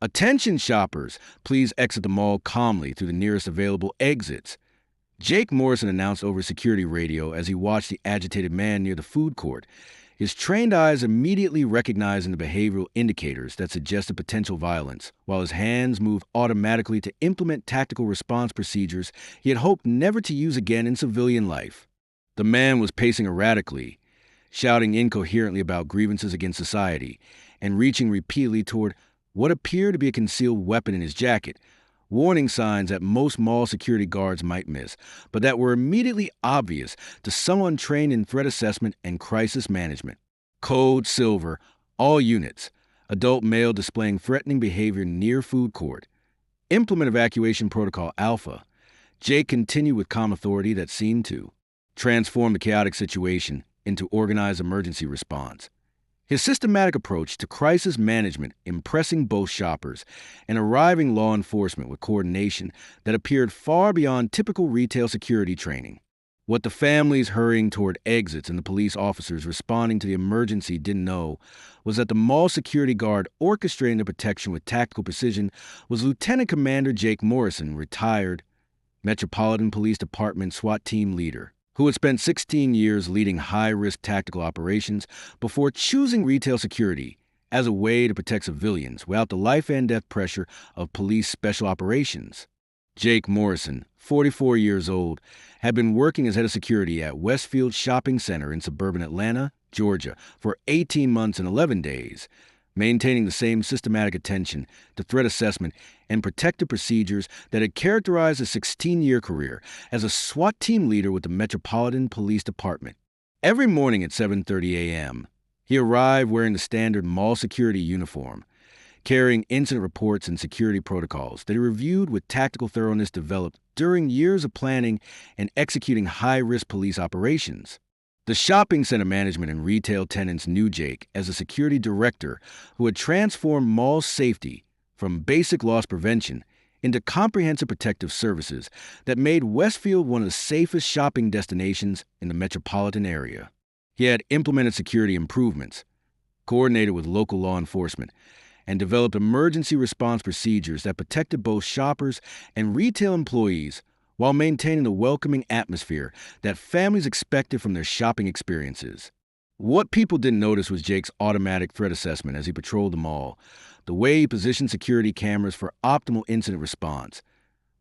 Attention shoppers, please exit the mall calmly through the nearest available exits. Jake Morrison announced over security radio as he watched the agitated man near the food court, his trained eyes immediately recognizing the behavioral indicators that suggested potential violence, while his hands moved automatically to implement tactical response procedures he had hoped never to use again in civilian life. The man was pacing erratically, shouting incoherently about grievances against society, and reaching repeatedly toward what appeared to be a concealed weapon in his jacket, warning signs that most mall security guards might miss, but that were immediately obvious to someone trained in threat assessment and crisis management. Code Silver, all units. Adult male displaying threatening behavior near food court. Implement evacuation protocol Alpha. Jake continued with calm authority that seemed to transform the chaotic situation into organized emergency response. His systematic approach to crisis management impressing both shoppers and arriving law enforcement with coordination that appeared far beyond typical retail security training. What the families hurrying toward exits and the police officers responding to the emergency didn't know was that the mall security guard orchestrating the protection with tactical precision was Lieutenant Commander Jake Morrison, retired Metropolitan Police Department SWAT team leader, who had spent 16 years leading high-risk tactical operations before choosing retail security as a way to protect civilians without the life-and-death pressure of police special operations. Jake Morrison, 44 years old, had been working as head of security at Westfield Shopping Center in suburban Atlanta, Georgia, for 18 months and 11 days, maintaining the same systematic attention to threat assessment and protective procedures that had characterized his 16-year career as a SWAT team leader with the Metropolitan Police Department. Every morning at 7:30 a.m., he arrived wearing the standard mall security uniform, carrying incident reports and security protocols that he reviewed with tactical thoroughness developed during years of planning and executing high-risk police operations. The shopping center management and retail tenants knew Jake as a security director who had transformed mall safety from basic loss prevention into comprehensive protective services that made Westfield one of the safest shopping destinations in the metropolitan area. He had implemented security improvements, coordinated with local law enforcement, and developed emergency response procedures that protected both shoppers and retail employees while maintaining the welcoming atmosphere that families expected from their shopping experiences. What people didn't notice was Jake's automatic threat assessment as he patrolled the mall, the way he positioned security cameras for optimal incident response,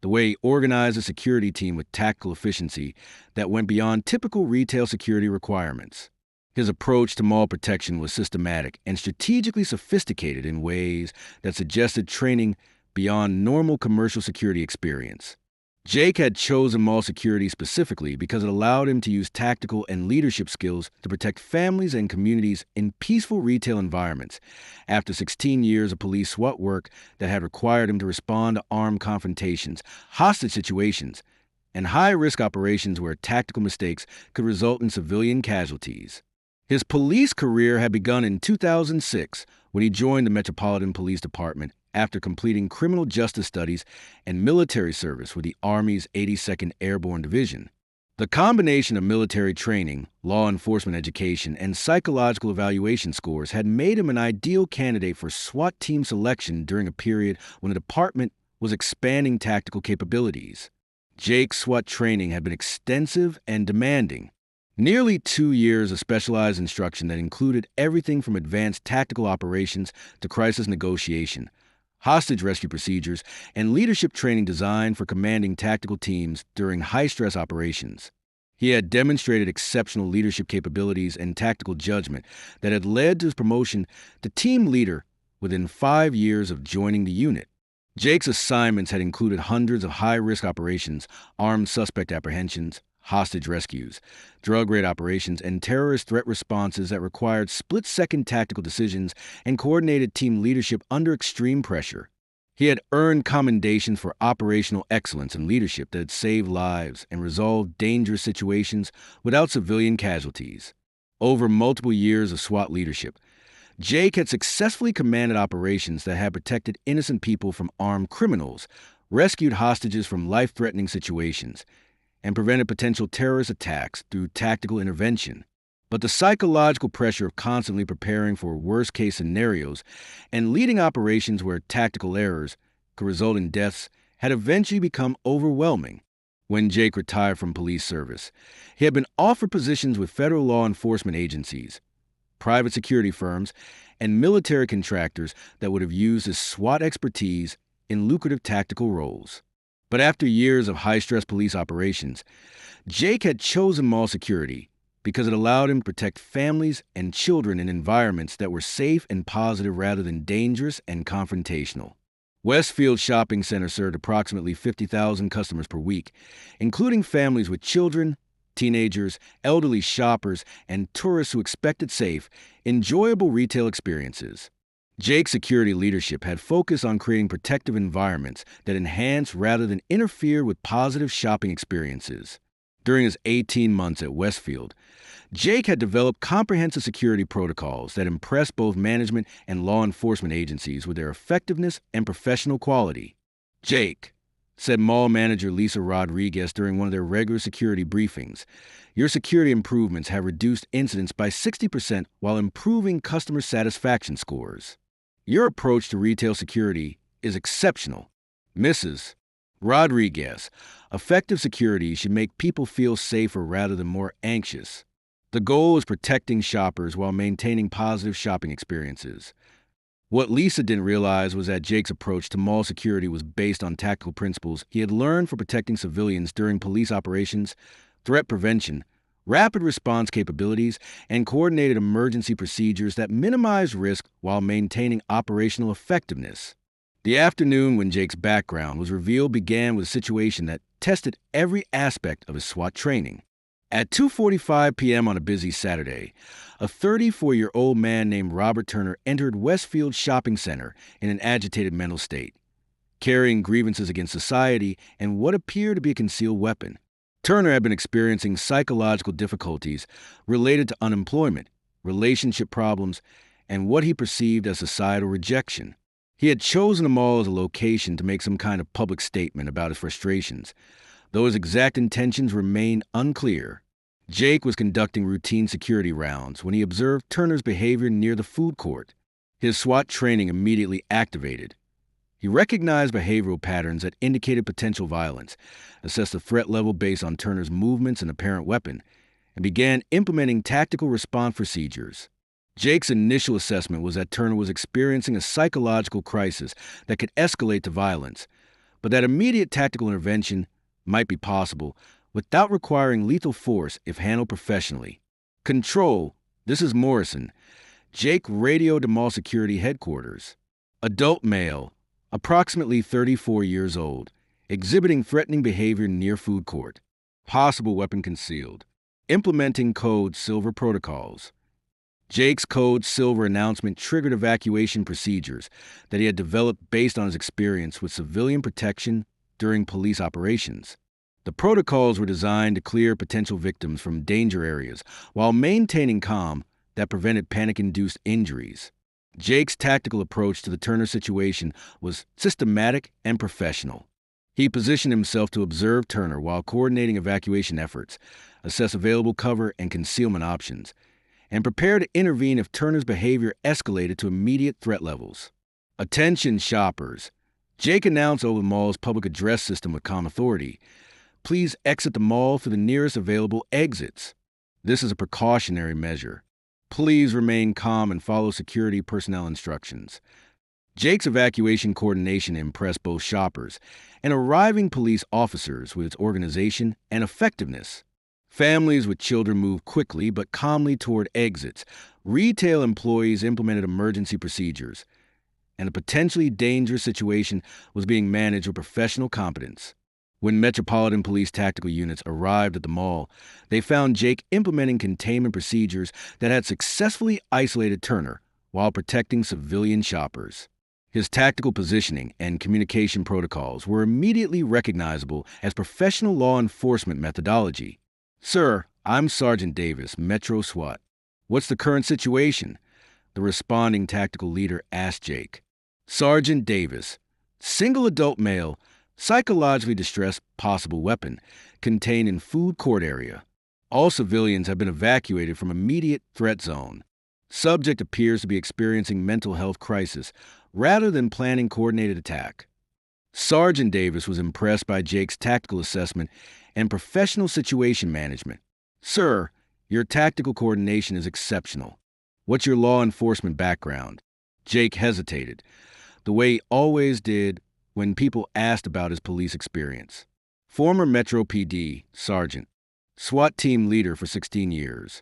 the way he organized a security team with tactical efficiency that went beyond typical retail security requirements. His approach to mall protection was systematic and strategically sophisticated in ways that suggested training beyond normal commercial security experience. Jake had chosen mall security specifically because it allowed him to use tactical and leadership skills to protect families and communities in peaceful retail environments after 16 years of police SWAT work that had required him to respond to armed confrontations, hostage situations, and high-risk operations where tactical mistakes could result in civilian casualties. His police career had begun in 2006 when he joined the Metropolitan Police Department after completing criminal justice studies and military service with the Army's 82nd Airborne Division. The combination of military training, law enforcement education, and psychological evaluation scores had made him an ideal candidate for SWAT team selection during a period when the department was expanding tactical capabilities. Jake's SWAT training had been extensive and demanding. Nearly 2 years of specialized instruction that included everything from advanced tactical operations to crisis negotiation, hostage rescue procedures, and leadership training designed for commanding tactical teams during high-stress operations. He had demonstrated exceptional leadership capabilities and tactical judgment that had led to his promotion to team leader within 5 years of joining the unit. Jake's assignments had included hundreds of high-risk operations, armed suspect apprehensions, hostage rescues, drug raid operations, and terrorist threat responses that required split-second tactical decisions and coordinated team leadership under extreme pressure. He had earned commendations for operational excellence and leadership that had saved lives and resolved dangerous situations without civilian casualties. Over multiple years of SWAT leadership, Jake had successfully commanded operations that had protected innocent people from armed criminals, rescued hostages from life-threatening situations, and prevented potential terrorist attacks through tactical intervention. But the psychological pressure of constantly preparing for worst-case scenarios and leading operations where tactical errors could result in deaths had eventually become overwhelming. When Jake retired from police service, he had been offered positions with federal law enforcement agencies, private security firms, and military contractors that would have used his SWAT expertise in lucrative tactical roles. But after years of high-stress police operations, Jake had chosen mall security because it allowed him to protect families and children in environments that were safe and positive rather than dangerous and confrontational. Westfield Shopping Center served approximately 50,000 customers per week, including families with children, teenagers, elderly shoppers, and tourists who expected safe, enjoyable retail experiences. Jake's security leadership had focused on creating protective environments that enhance rather than interfere with positive shopping experiences. During his 18 months at Westfield, Jake had developed comprehensive security protocols that impressed both management and law enforcement agencies with their effectiveness and professional quality. "Jake," said mall manager Lisa Rodriguez during one of their regular security briefings, "your security improvements have reduced incidents by 60% while improving customer satisfaction scores. Your approach to retail security is exceptional." Mrs. Rodriguez, effective security should make people feel safer rather than more anxious. The goal is protecting shoppers while maintaining positive shopping experiences. What Lisa didn't realize was that Jake's approach to mall security was based on tactical principles he had learned for protecting civilians during police operations, threat prevention, rapid response capabilities, and coordinated emergency procedures that minimize risk while maintaining operational effectiveness. The afternoon when Jake's background was revealed began with a situation that tested every aspect of his SWAT training. At 2:45 p.m. on a busy Saturday, a 34-year-old man named Robert Turner entered Westfield Shopping Center in an agitated mental state, carrying grievances against society and what appeared to be a concealed weapon. Turner had been experiencing psychological difficulties related to unemployment, relationship problems, and what he perceived as societal rejection. He had chosen the mall as a location to make some kind of public statement about his frustrations, though his exact intentions remained unclear. Jake was conducting routine security rounds when he observed Turner's behavior near the food court. His SWAT training immediately activated. He recognized behavioral patterns that indicated potential violence, assessed the threat level based on Turner's movements and apparent weapon, and began implementing tactical response procedures. Jake's initial assessment was that Turner was experiencing a psychological crisis that could escalate to violence, but that immediate tactical intervention might be possible without requiring lethal force if handled professionally. "Control, this is Morrison." Jake radioed to mall security headquarters. "Adult male, approximately 34 years old, exhibiting threatening behavior near food court. Possible weapon concealed. Implementing Code Silver protocols." Jake's Code Silver announcement triggered evacuation procedures that he had developed based on his experience with civilian protection during police operations. The protocols were designed to clear potential victims from danger areas while maintaining calm that prevented panic-induced injuries. Jake's tactical approach to the Turner situation was systematic and professional. He positioned himself to observe Turner while coordinating evacuation efforts, assess available cover and concealment options, and prepare to intervene if Turner's behavior escalated to immediate threat levels. "Attention shoppers," Jake announced over the mall's public address system with calm authority. "Please exit the mall through the nearest available exits. This is a precautionary measure. Please remain calm and follow security personnel instructions." Jake's evacuation coordination impressed both shoppers and arriving police officers with its organization and effectiveness. Families with children moved quickly but calmly toward exits. Retail employees implemented emergency procedures, and a potentially dangerous situation was being managed with professional competence. When Metropolitan Police tactical units arrived at the mall, they found Jake implementing containment procedures that had successfully isolated Turner while protecting civilian shoppers. His tactical positioning and communication protocols were immediately recognizable as professional law enforcement methodology. "Sir, I'm Sergeant Davis, Metro SWAT. What's the current situation?" the responding tactical leader asked Jake. "Sergeant Davis, single adult male, psychologically distressed, possible weapon, contained in food court area. All civilians have been evacuated from immediate threat zone. Subject appears to be experiencing mental health crisis rather than planning coordinated attack. Sergeant Davis was impressed by Jake's tactical assessment and professional situation management. Sir, your tactical coordination is exceptional. What's your law enforcement background? Jake hesitated, the way he always did when people asked about his police experience. Former Metro PD Sergeant, SWAT team leader for 16 years.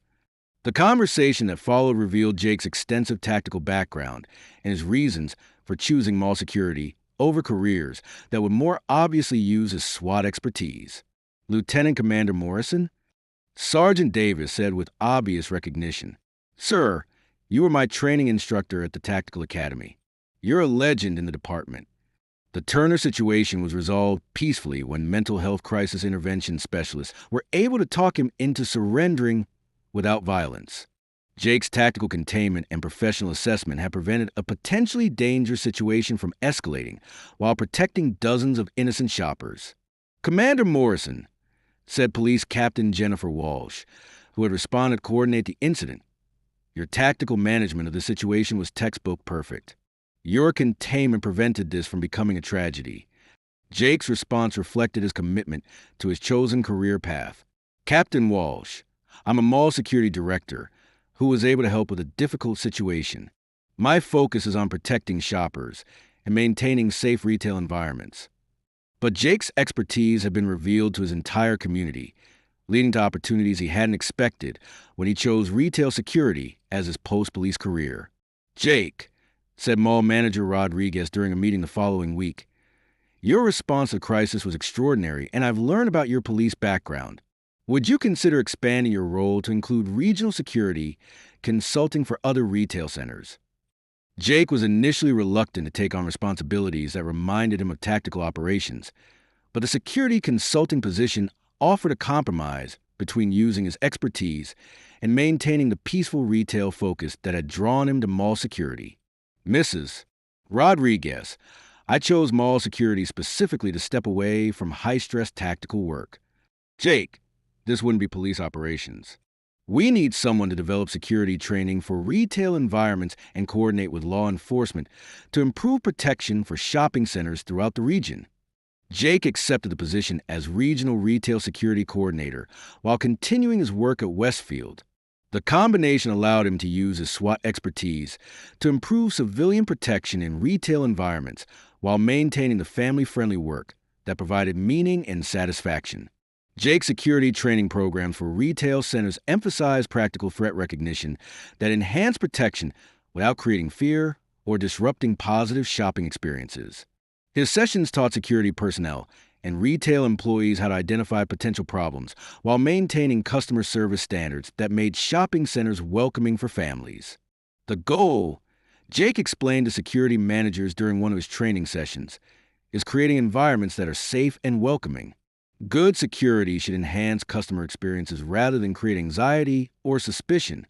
The conversation that followed revealed Jake's extensive tactical background and his reasons for choosing mall security over careers that would more obviously use his SWAT expertise. Lieutenant Commander Morrison? Sergeant Davis said with obvious recognition, Sir, you were my training instructor at the Tactical Academy. You're a legend in the department. The Turner situation was resolved peacefully when mental health crisis intervention specialists were able to talk him into surrendering without violence. Jake's tactical containment and professional assessment had prevented a potentially dangerous situation from escalating while protecting dozens of innocent shoppers. Commander Morrison, said Police Captain Jennifer Walsh, who had responded to coordinate the incident, your tactical management of the situation was textbook perfect. Your containment prevented this from becoming a tragedy. Jake's response reflected his commitment to his chosen career path. Captain Walsh, I'm a mall security director who was able to help with a difficult situation. My focus is on protecting shoppers and maintaining safe retail environments. But Jake's expertise had been revealed to his entire community, leading to opportunities he hadn't expected when he chose retail security as his post-police career. Jake, said mall manager Rodriguez during a meeting the following week, your response to the crisis was extraordinary, and I've learned about your police background. Would you consider expanding your role to include regional security, consulting for other retail centers? Jake was initially reluctant to take on responsibilities that reminded him of tactical operations, but the security consulting position offered a compromise between using his expertise and maintaining the peaceful retail focus that had drawn him to mall security. Mrs. Rodriguez, I chose mall security specifically to step away from high-stress tactical work. Jake, this wouldn't be police operations. We need someone to develop security training for retail environments and coordinate with law enforcement to improve protection for shopping centers throughout the region. Jake accepted the position as Regional Retail Security Coordinator while continuing his work at Westfield. The combination allowed him to use his SWAT expertise to improve civilian protection in retail environments while maintaining the family-friendly work that provided meaning and satisfaction. Jake's security training programs for retail centers emphasized practical threat recognition that enhanced protection without creating fear or disrupting positive shopping experiences. His sessions taught security personnel and retail employees how to identify potential problems while maintaining customer service standards that made shopping centers welcoming for families. The goal, Jake explained to security managers during one of his training sessions, is creating environments that are safe and welcoming. Good security should enhance customer experiences rather than create anxiety or suspicion.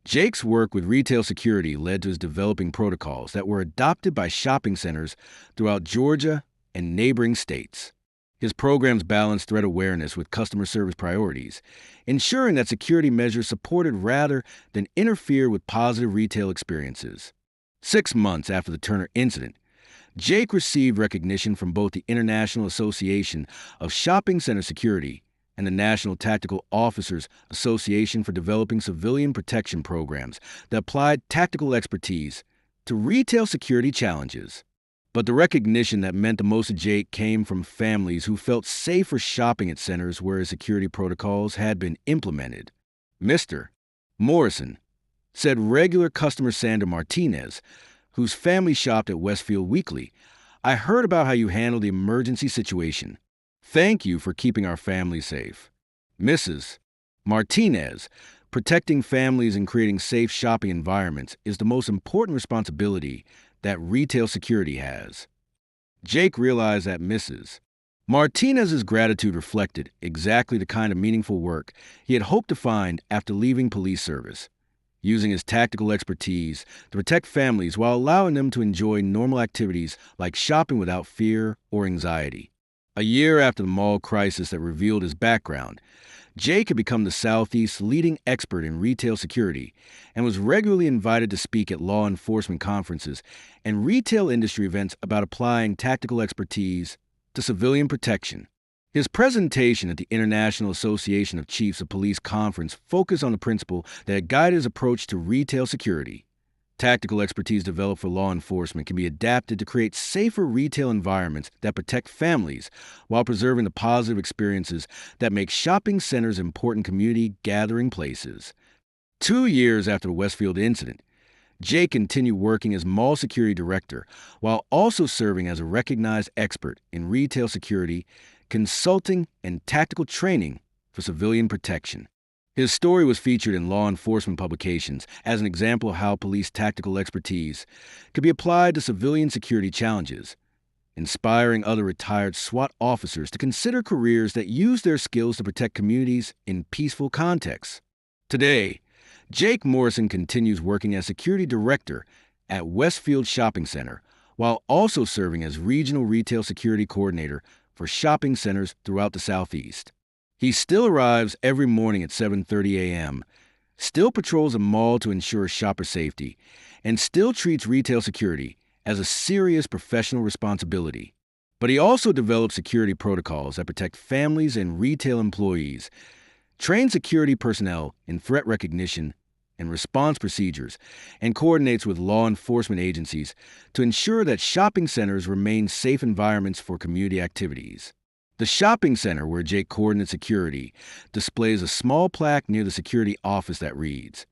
Jake's work with retail security led to his developing protocols that were adopted by shopping centers throughout Georgia and neighboring states. His programs balanced threat awareness with customer service priorities, ensuring that security measures supported rather than interfere with positive retail experiences. 6 months after the Turner incident, Jake received recognition from both the International Association of Shopping Center Security and the National Tactical Officers Association for developing civilian protection programs that applied tactical expertise to retail security challenges. But the recognition that meant the most to Jake came from families who felt safer shopping at centers where his security protocols had been implemented. Mr. Morrison, said regular customer Sandra Martinez, whose family shopped at Westfield weekly, I heard about how you handled the emergency situation. Thank you for keeping our family safe. Mrs. Martinez, protecting families and creating safe shopping environments is the most important responsibility that retail security has. Jake realized that Mrs. Martinez's gratitude reflected exactly the kind of meaningful work he had hoped to find after leaving police service, using his tactical expertise to protect families while allowing them to enjoy normal activities like shopping without fear or anxiety. A year after the mall crisis that revealed his background, Jake had become the Southeast's leading expert in retail security and was regularly invited to speak at law enforcement conferences and retail industry events about applying tactical expertise to civilian protection. His presentation at the International Association of Chiefs of Police conference focused on the principle that had guided his approach to retail security. Tactical expertise developed for law enforcement can be adapted to create safer retail environments that protect families while preserving the positive experiences that make shopping centers important community gathering places. 2 years after the Westfield incident, Jake continued working as mall security director while also serving as a recognized expert in retail security, consulting, and tactical training for civilian protection. His story was featured in law enforcement publications as an example of how police tactical expertise could be applied to civilian security challenges, inspiring other retired SWAT officers to consider careers that use their skills to protect communities in peaceful contexts. Today, Jake Morrison continues working as security director at Westfield Shopping Center while also serving as regional retail security coordinator for shopping centers throughout the Southeast. He still arrives every morning at 7:30 a.m., still patrols a mall to ensure shopper safety, and still treats retail security as a serious professional responsibility. But he also develops security protocols that protect families and retail employees, trains security personnel in threat recognition and response procedures, and coordinates with law enforcement agencies to ensure that shopping centers remain safe environments for community activities. The shopping center where Jake coordinates security displays a small plaque near the security office that reads,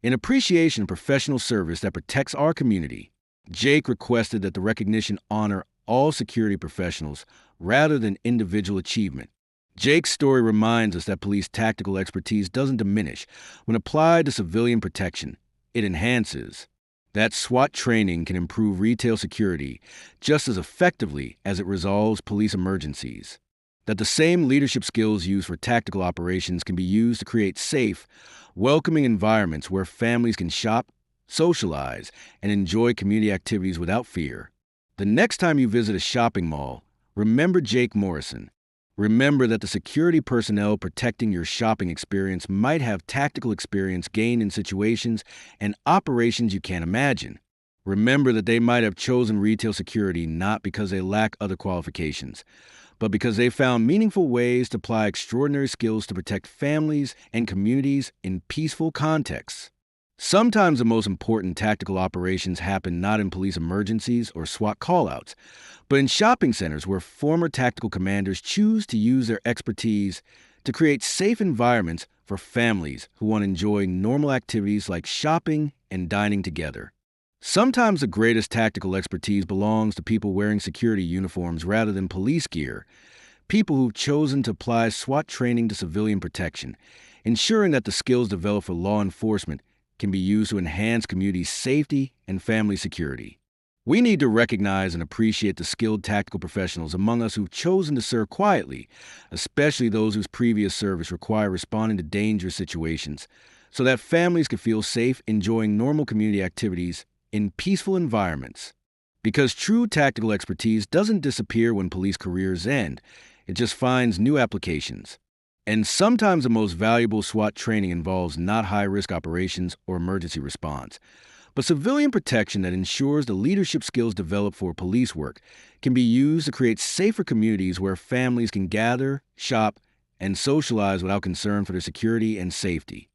"In appreciation of professional service that protects our community." Jake requested that the recognition honor all security professionals rather than individual achievement. Jake's story reminds us that police tactical expertise doesn't diminish when applied to civilian protection. It enhances. That SWAT training can improve retail security just as effectively as it resolves police emergencies. That the same leadership skills used for tactical operations can be used to create safe, welcoming environments where families can shop, socialize, and enjoy community activities without fear. The next time you visit a shopping mall, remember Jake Morrison. Remember that the security personnel protecting your shopping experience might have tactical experience gained in situations and operations you can't imagine. Remember that they might have chosen retail security not because they lack other qualifications, but because they found meaningful ways to apply extraordinary skills to protect families and communities in peaceful contexts. Sometimes the most important tactical operations happen not in police emergencies or SWAT callouts, but in shopping centers where former tactical commanders choose to use their expertise to create safe environments for families who want to enjoy normal activities like shopping and dining together. Sometimes the greatest tactical expertise belongs to people wearing security uniforms rather than police gear, people who've chosen to apply SWAT training to civilian protection, ensuring that the skills developed for law enforcement can be used to enhance community safety and family security. We need to recognize and appreciate the skilled tactical professionals among us who've chosen to serve quietly, especially those whose previous service required responding to dangerous situations, so that families can feel safe enjoying normal community activities in peaceful environments. Because true tactical expertise doesn't disappear when police careers end, it just finds new applications. And sometimes the most valuable SWAT training involves not high-risk operations or emergency response, but civilian protection that ensures the leadership skills developed for police work can be used to create safer communities where families can gather, shop, and socialize without concern for their security and safety.